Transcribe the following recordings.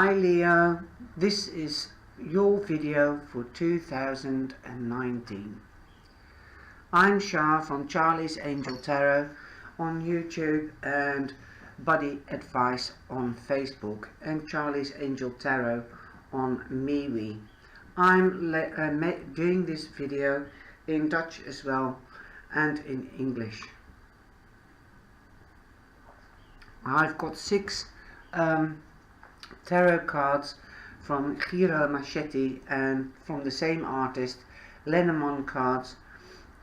Hi Leo, this is your video for 2019. I'm Shah from Charlie's Angel Tarot on YouTube and Buddy Advice on Facebook and Charlie's Angel Tarot on MeWe. I'm doing this video in Dutch as well and in English. I've got 6 tarot cards from Giro Machetti and from the same artist, Lenormand cards,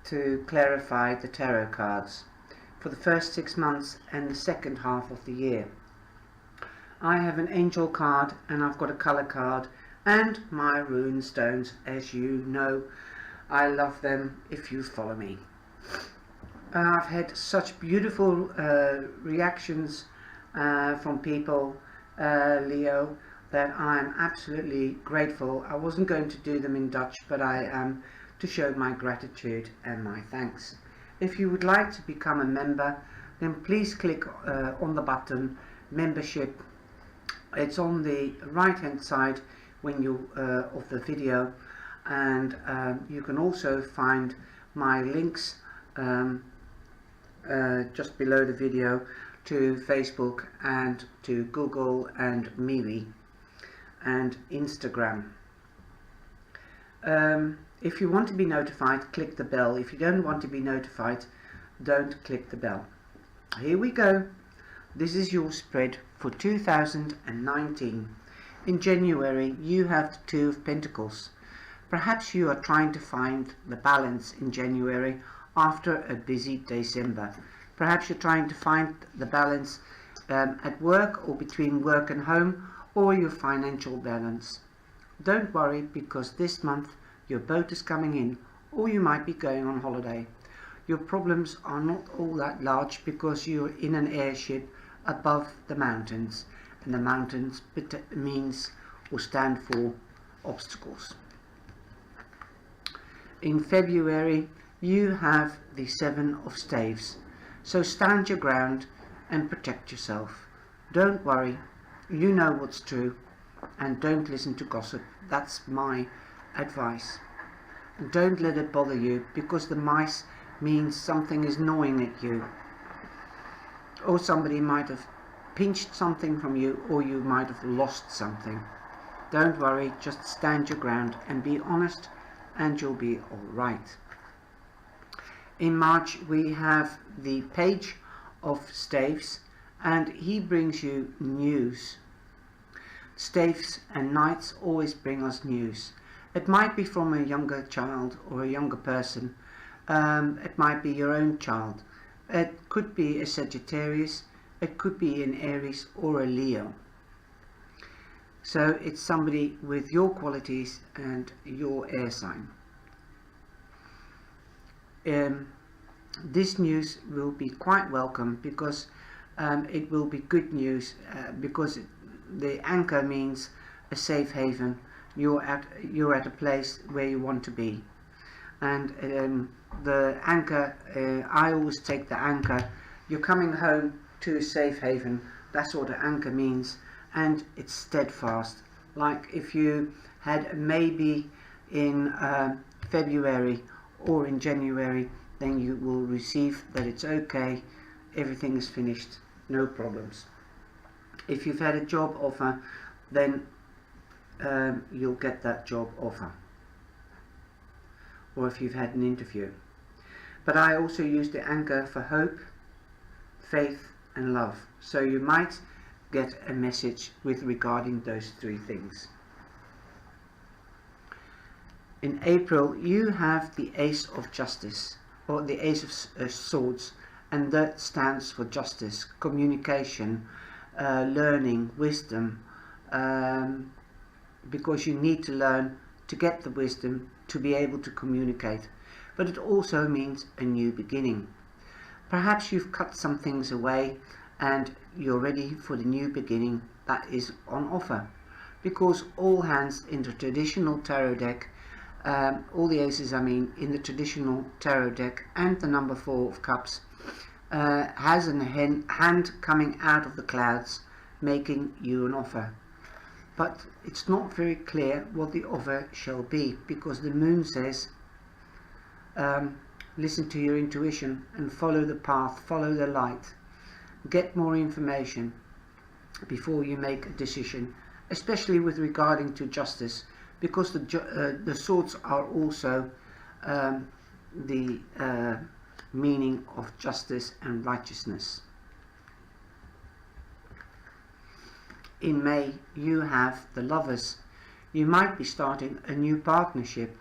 to clarify the tarot cards for the first 6 months and the second half of the year. I have an angel card and I've got a color card and my rune stones. As you know, I love them if you follow me. I've had such beautiful reactions from people, Leo, that I'm absolutely grateful. I wasn't going to do them in Dutch, but I am, to show my gratitude and my thanks. If you would like to become a member, then please click on the button membership. It's on the right hand side when you of the video, and you can also find my links just below the video to Facebook and to Google and MeWe and Instagram. If you want to be notified, click the bell. If you don't want to be notified, don't click the bell. Here we go. This is your spread for 2019. In January you have the 2 of Pentacles. Perhaps you are trying to find the balance in January after a busy December. Perhaps you're trying to find the balance at work or between work and home, or your financial balance. Don't worry, because this month your boat is coming in, or you might be going on holiday. Your problems are not all that large because you're in an airship above the mountains, and the mountains means or stand for obstacles. In February you have the 7 of Staves. So stand your ground and protect yourself. Don't worry, you know what's true, and don't listen to gossip. That's my advice. Don't let it bother you, because the mice means something is gnawing at you. Or somebody might have pinched something from you, or you might have lost something. Don't worry, just stand your ground and be honest, and you'll be alright. In March we have the Page of Staves, and he brings you news. Staves and Knights always bring us news. It might be from a younger child or a younger person. It might be your own child. It could be a Sagittarius, it could be an Aries or a Leo. So it's somebody with your qualities and your air sign. This news will be quite welcome, because it will be good news, because the anchor means a safe haven. You're at a place where you want to be, and the anchor, I always take the anchor. You're coming home to a safe haven. That's what an anchor means, and it's steadfast. Like if you had maybe in February or in January, then you will receive that it's okay, everything is finished, no problems. If you've had a job offer, then you'll get that job offer, or if you've had an interview. But I also use the anchor for hope, faith and love, so you might get a message with regarding those 3 things. In April you have the Ace of Justice, or the Ace of Swords, and that stands for justice, communication, learning, wisdom, because you need to learn to get the wisdom to be able to communicate. But it also means a new beginning. Perhaps you've cut some things away and you're ready for the new beginning that is on offer, because all hands in the traditional tarot deck, all the aces in the traditional tarot deck, and the number 4 of cups has a hand coming out of the clouds making you an offer. but it's not very clear what the offer shall be, because the moon says listen to your intuition and follow the path, follow the light, get more information before you make a decision, especially with regarding to justice, because the swords are also the meaning of justice and righteousness. In May you have the Lovers. You might be starting a new partnership,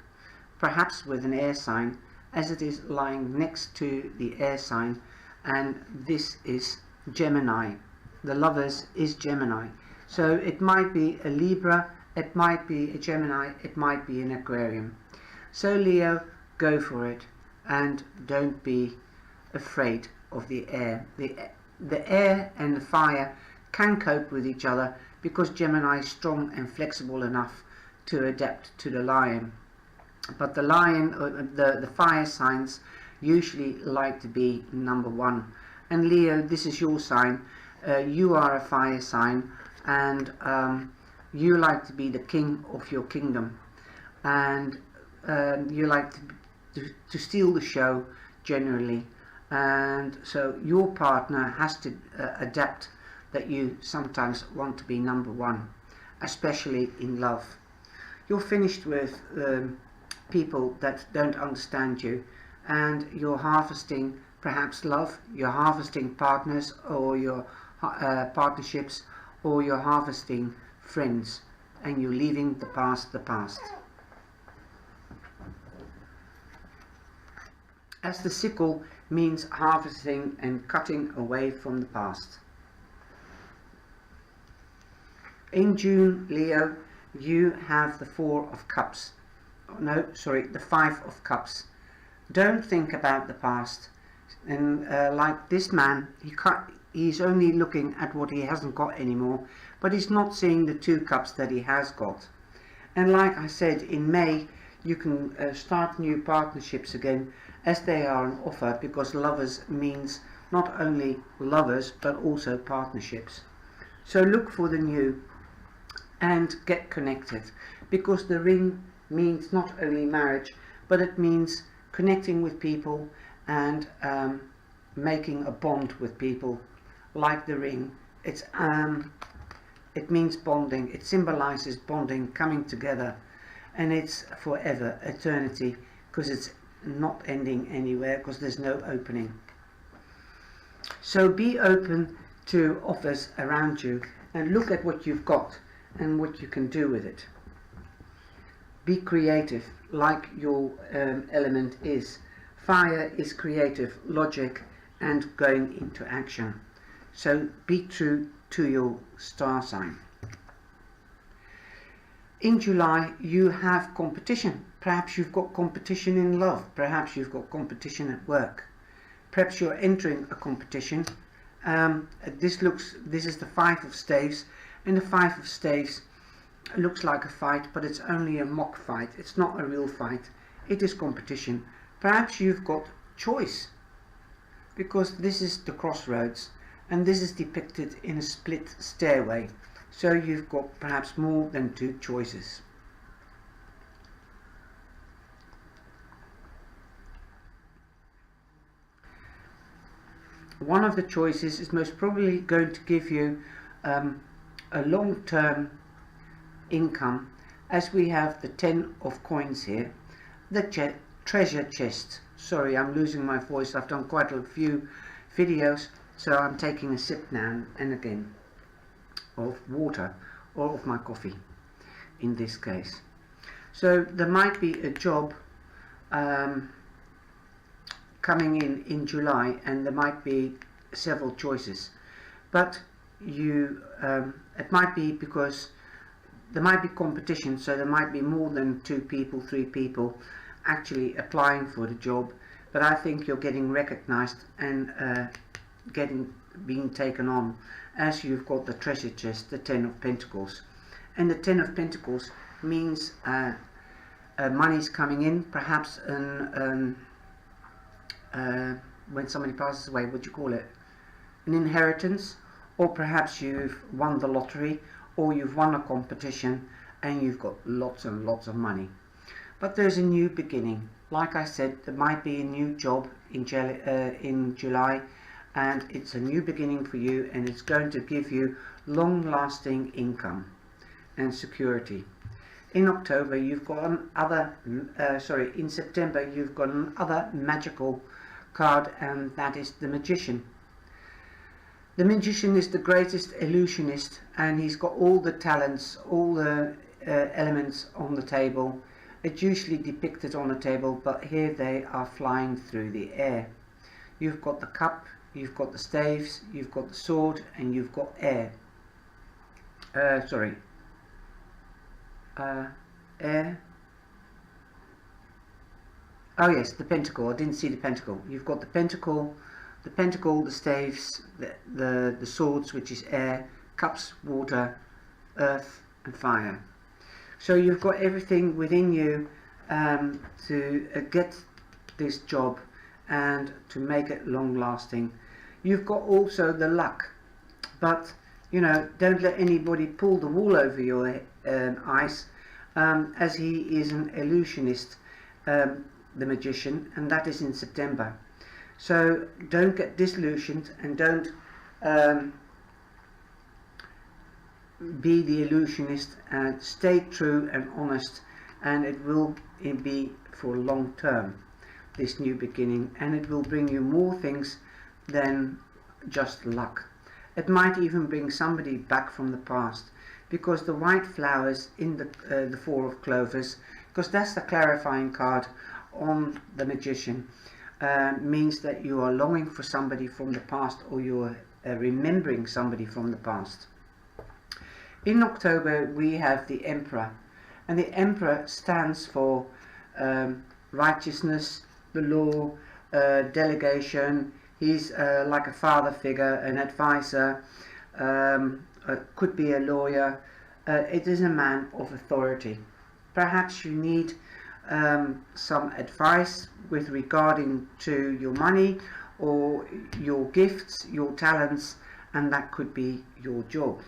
perhaps with an air sign, as it is lying next to the air sign, and this is Gemini. The Lovers is Gemini. So it might be a Libra, it might be a Gemini, it might be an Aquarium. So Leo, go for it, and don't be afraid of the air. The air and the fire can cope with each other, because Gemini is strong and flexible enough to adapt to the lion. But the lion, the fire signs usually like to be number one. And Leo, this is your sign. You are a fire sign, and you like to be the king of your kingdom, and you like to steal the show generally, and so your partner has to adapt that you sometimes want to be number one, especially in love. You're finished with people that don't understand you, and you're harvesting perhaps love, you're harvesting partners or your partnerships, or you're harvesting friends, and you're leaving the past the past. As the sickle means harvesting and cutting away from the past. In June, Leo, you have the Four of Cups. Oh, no, sorry, the Five of Cups. Don't think about the past. And like this man, he's only looking at what he hasn't got anymore, but he's not seeing the two cups that he has got. And like I said, in May, you can start new partnerships again, as they are an offer, because Lovers means not only lovers, but also partnerships. So look for the new and get connected, because the ring means not only marriage, but it means connecting with people and making a bond with people. Like the ring, it means bonding. It symbolizes bonding, coming together, and it's forever, eternity, because it's not ending anywhere, because there's no opening. So be open to offers around you, and look at what you've got and what you can do with it. Be creative, like your element is. Fire is creative, logic, and going into action. So be true to your star sign. In July, you have competition. Perhaps you've got competition in love. Perhaps you've got competition at work. Perhaps you're entering a competition. This is the Five of Staves, and the Five of Staves looks like a fight, but it's only a mock fight. It's not a real fight. It is competition. Perhaps you've got choice, because this is the crossroads, and this is depicted in a split stairway. So you've got perhaps more than two choices. One of the choices is most probably going to give you a long-term income, as we have the 10 of coins here, the treasure chest. Sorry, I'm losing my voice. I've done quite a few videos, so I'm taking a sip now and again of water, or of my coffee in this case. So there might be a job coming in July, and there might be several choices, but you it might be because there might be competition, so there might be more than 2 people, 3 people actually applying for the job, but I think you're getting recognized and being taken on, as you've got the treasure chest, the 10 of Pentacles. And the 10 of Pentacles means money's coming in, perhaps when somebody passes away, what do you call it? An inheritance, or perhaps you've won the lottery, or you've won a competition and you've got lots and lots of money. But there's a new beginning. Like I said, there might be a new job in July, and it's a new beginning for you, and it's going to give you long-lasting income and security. In October you've got in September you've got another magical card, and that is the Magician. The Magician is the greatest illusionist, and he's got all the talents, all the elements on the table. It's usually depicted on a table, but here they are flying through the air. You've got the cup, you've got the staves, you've got the sword, and you've got air. Air. Oh yes, the pentacle. I didn't see the pentacle. You've got the pentacle, the staves, the swords, which is air, cups, water, earth, and fire. So you've got everything within you to get this job and to make it long lasting. You've got also the luck, but you know, don't let anybody pull the wool over your eyes, as he is an illusionist, the Magician, and that is in September. So don't get disillusioned, and don't be the illusionist, and stay true and honest, and it will be for long term, this new beginning, and it will bring you more things than just luck. It might even bring somebody back from the past, because the white flowers in the Four of Clovers, because that's the clarifying card on the Magician, means that you are longing for somebody from the past, or you're remembering somebody from the past. In October we have the Emperor, and the Emperor stands for righteousness, the law, delegation. He's like a father figure, an advisor, could be a lawyer. It is a man of authority. Perhaps you need some advice with regarding to your money or your gifts, your talents, and that could be your job.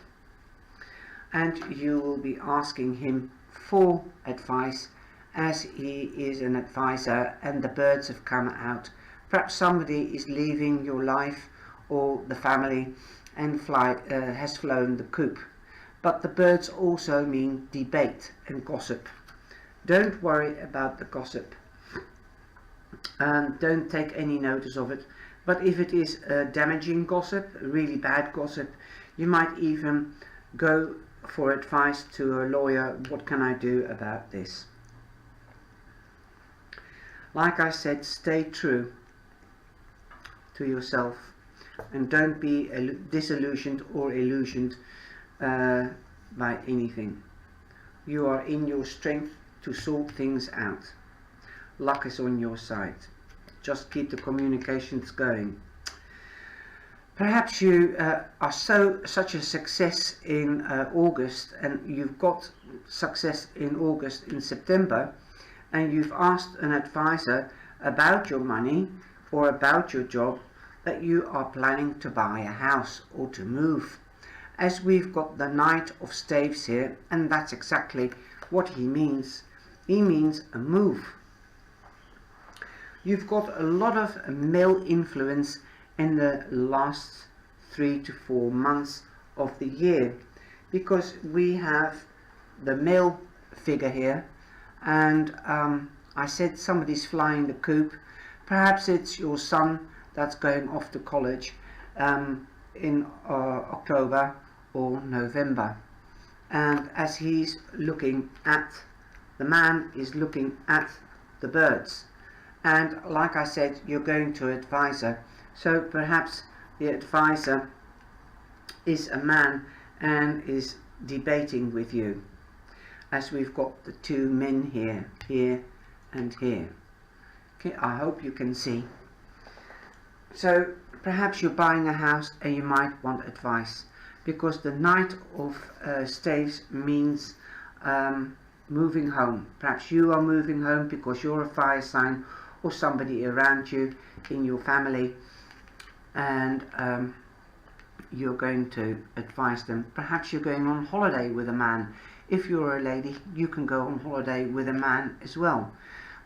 And you will be asking him for advice, as he is an advisor and the birds have come out. Perhaps somebody is leaving your life or the family and has flown the coop. But the birds also mean debate and gossip. Don't worry about the gossip. Don't take any notice of it. But if it is damaging gossip, really bad gossip, you might even go for advice to a lawyer. What can I do about this? Like I said, stay true to yourself, and don't be disillusioned or illusioned by anything. You are in your strength to sort things out. Luck is on your side. Just keep the communications going. Perhaps you are such a success in August, and you've got success in August, in September, and you've asked an advisor about your money or about your job, that you are planning to buy a house or to move. As we've got the Knight of Staves here, and that's exactly what he means. He means a move. You've got a lot of male influence in the last 3 to 4 months of the year, because we have the male figure here, and I said somebody's flying the coop. Perhaps it's your son that's going off to college in October or November, and as he's looking at, the man is looking at the birds, and like I said, you're going to an advisor, so perhaps the advisor is a man and is debating with you, as we've got the two men here, here and here. Okay, I hope you can see. So perhaps you're buying a house and you might want advice, because the Knight of Staves means moving home. Perhaps you are moving home because you're a fire sign, or somebody around you in your family, and you're going to advise them. Perhaps you're going on holiday with a man. If you're a lady, you can go on holiday with a man as well.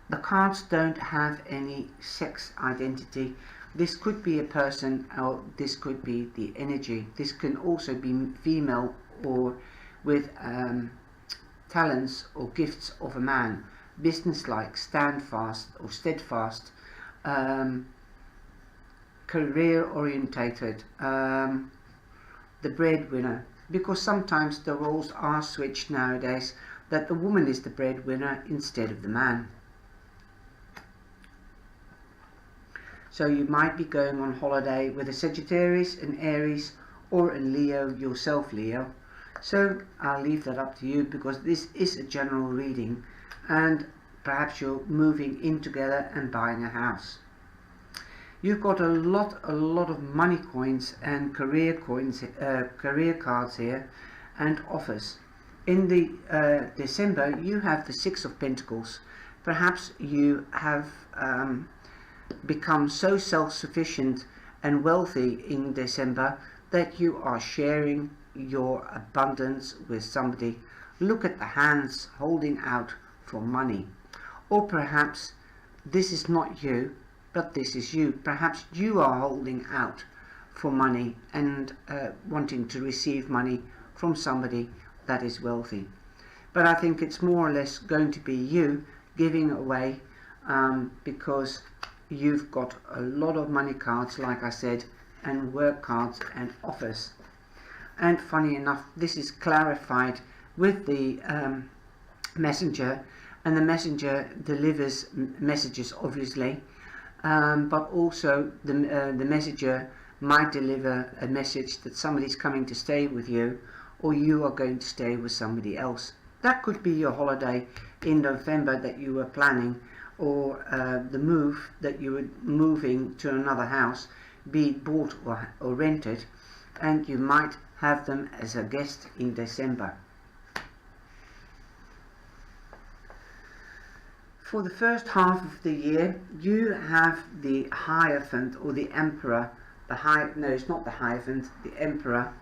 The cards don't have any sex identity. This could be a person, or this could be the energy. This can also be female or with talents or gifts of a man. Businesslike, standfast or steadfast, career orientated, the breadwinner, because sometimes the roles are switched nowadays, that the woman is the breadwinner instead of the man. So you might be going on holiday with a Sagittarius, an Aries, or a Leo, yourself Leo. So I'll leave that up to you, because this is a general reading, and perhaps you're moving in together and buying a house. You've got a lot of money coins and career coins, career cards here, and offers. In the December, you have the Six of Pentacles. Perhaps you have become so self-sufficient and wealthy in December that you are sharing your abundance with somebody. Look at the hands holding out for money. Or perhaps this is not you, but this is you. Perhaps you are holding out for money and wanting to receive money from somebody that is wealthy. But I think it's more or less going to be you giving away, because you've got a lot of money cards, like I said, and work cards and offers. And funny enough, this is clarified with the messenger, and the messenger delivers messages, obviously, but also the messenger might deliver a message that somebody's coming to stay with you, or you are going to stay with somebody else. That could be your holiday in November that you were planning, or the move that you were moving to another house, be it bought or rented, and you might have them as a guest in December. For the first half of the year, you have the Hierophant or the Emperor. No, it's not the Hierophant, the Emperor,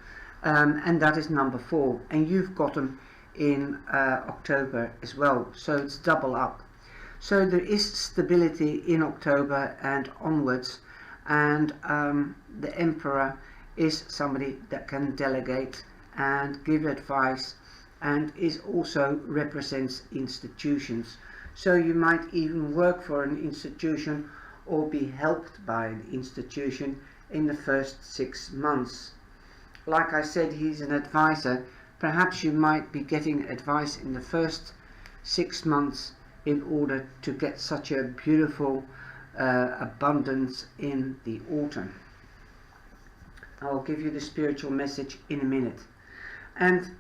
and that is number 4. And you've got them in October as well, so it's double up. So there is stability in October and onwards, and the Emperor is somebody that can delegate and give advice, and is also represents institutions. So you might even work for an institution or be helped by an institution in the first 6 months. Like I said, he's an advisor. Perhaps you might be getting advice in the first 6 months in order to get such a beautiful abundance in the autumn. I'll give you the spiritual message in a minute. And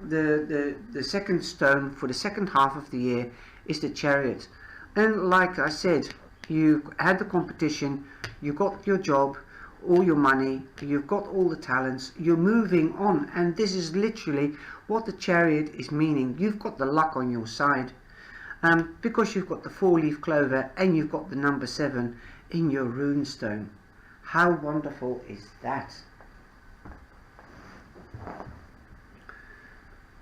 the second stone for the second half of the year is the Chariot. And like I said, you had the competition, you got your job, all your money, you've got all the talents, you're moving on, and this is literally what the Chariot is meaning. You've got the luck on your side, because you've got the 4-leaf clover and you've got the number 7 in your rune stone. How wonderful is that?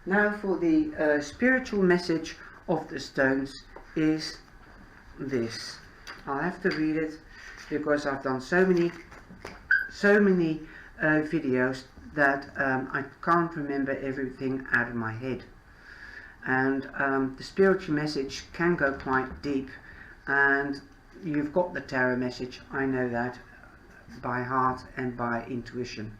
Now for the spiritual message of the stones is this. I'll have to read it because I've done so many videos that I can't remember everything out of my head. And the spiritual message can go quite deep, and you've got the tarot message, I know that by heart and by intuition.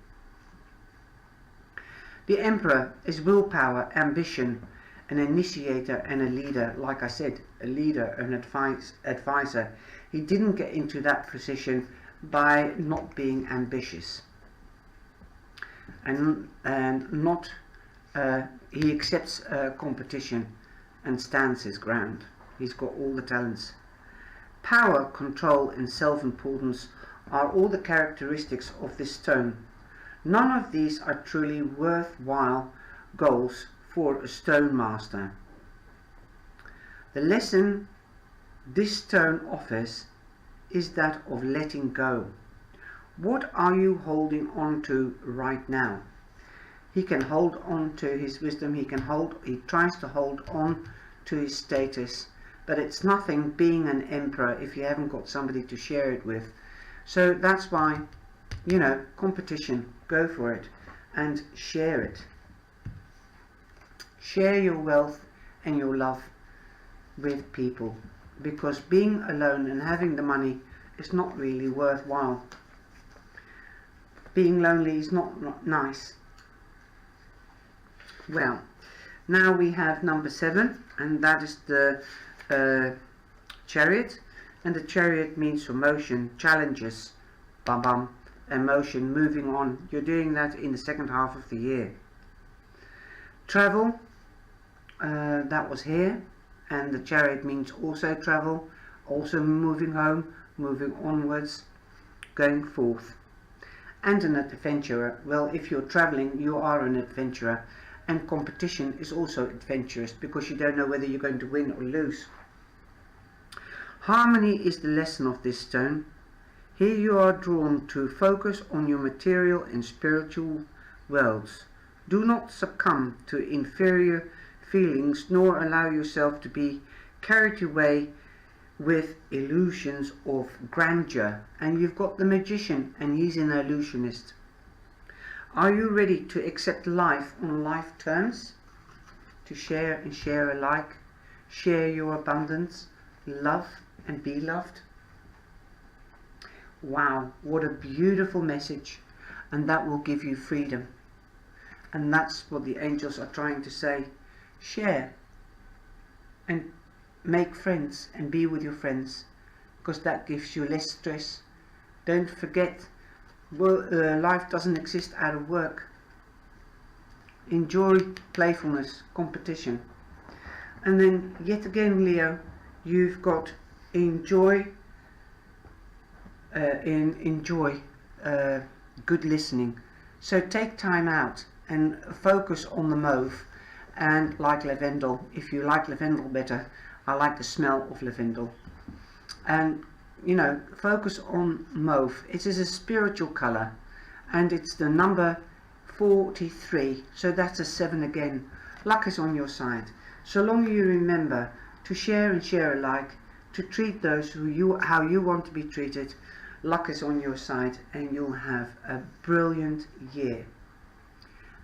The Emperor is willpower, ambition, an initiator and a leader. Like I said, a leader, an advisor. He didn't get into that position by not being ambitious, and not he accepts competition and stands his ground. He's got all the talents. Power, control and self-importance are all the characteristics of this stone. None of these are truly worthwhile goals for a stone master. The lesson this stone offers is that of letting go. What are you holding on to right now? He can hold on to his wisdom, he tries to hold on to his status, but it's nothing being an emperor if you haven't got somebody to share it with. So that's why, you know, competition, go for it and share it. Share your wealth and your love with people, because being alone and having the money is not really worthwhile. Being lonely is not nice. Well, now we have number 7, and that is the Chariot. And the Chariot means for motion, challenges, bum bum, emotion, moving on. You're doing that in the second half of the year. Travel, that was here, and the Chariot means also travel, also moving home, moving onwards, going forth. And an adventurer. Well, if you're traveling, you are an adventurer. And competition is also adventurous, because you don't know whether you're going to win or lose. Harmony is the lesson of this stone. Here you are drawn to focus on your material and spiritual worlds. Do not succumb to inferior feelings, nor allow yourself to be carried away with illusions of grandeur. And you've got the magician, and he's an illusionist. Are you ready to accept life on life terms? To share and share alike? Share your abundance, love and be loved? Wow, what a beautiful message. And that will give you freedom. And that's what the angels are trying to say. Share and make friends and be with your friends, because that gives you less stress. Don't forget, life doesn't exist out of work. Enjoy playfulness, competition. And then yet again, Leo, you've got enjoy good listening. So take time out and focus on the mauve, and like lavendel. If you like lavendel better, I like the smell of lavendel. And you know, focus on mauve. It is a spiritual color, and it's the number 43, so that's a 7 again. Luck is on your side. So long you remember to share and share alike, to treat those how you want to be treated. Luck is on your side, and you'll have a brilliant year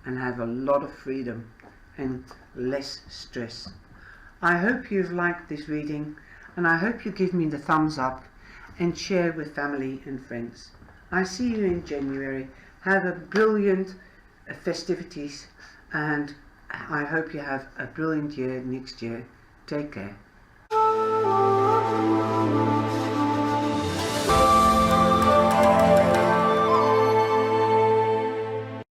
and have a lot of freedom and less stress. I hope you've liked this reading, and I hope you give me the thumbs up and share with family and friends. I see you in January. Have a brilliant festivities, and I hope you have a brilliant year next year. Take care.